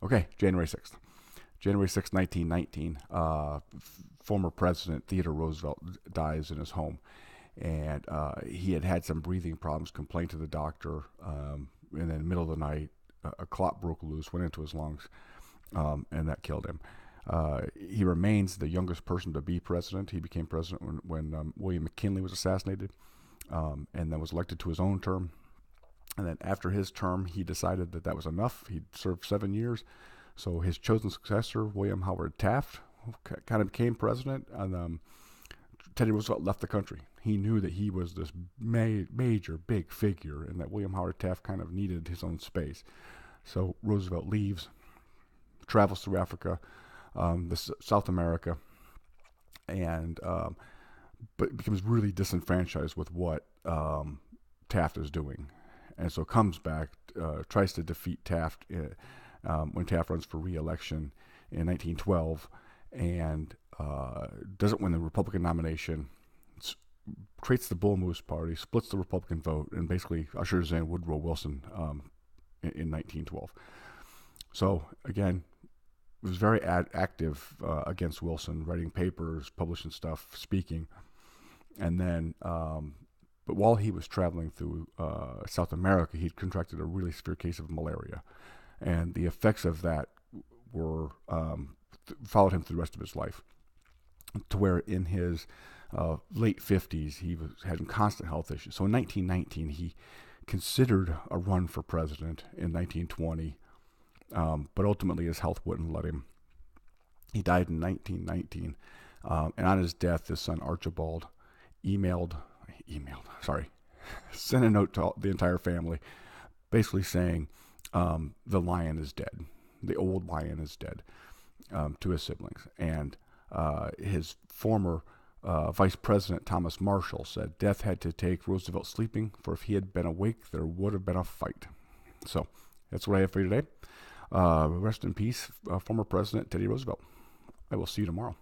Okay, January 6th. January 6th, 1919, former President Theodore Roosevelt dies in his home. And he had had some breathing problems, complained to the doctor, and then in the middle of the night, a clot broke loose, went into his lungs, and that killed him. He remains the youngest person to be president. He became president when William McKinley was assassinated, and then was elected to his own term. And then after his term, he decided that that was enough. He'd served 7 years. So his chosen successor, William Howard Taft, kind of became president. And Teddy Roosevelt left the country. He knew that he was this major, big figure, and that William Howard Taft kind of needed his own space. So Roosevelt leaves, travels through Africa, South America, and but becomes really disenfranchised with what Taft is doing, and so comes back, tries to defeat Taft when Taft runs for re-election in 1912, and doesn't win the Republican nomination. Creates the Bull Moose Party, splits the Republican vote, and basically ushers in Woodrow Wilson in 1912. So again, was very active against Wilson, writing papers, publishing stuff, speaking. And then, but while he was traveling through South America, he'd contracted a really severe case of malaria. And the effects of that were followed him through the rest of his life, to where in his late 50s, he was having constant health issues. So in 1919, he considered a run for president in 1920, but ultimately his health wouldn't let him. He died in 1919, and on his death, his son Archibald sent a note to the entire family, basically saying, the lion is dead. The old lion is dead, to his siblings. And his former Vice President Thomas Marshall said death had to take Roosevelt sleeping, for if he had been awake, there would have been a fight. So that's what I have for you today. Rest in peace, former President Teddy Roosevelt. I will see you tomorrow.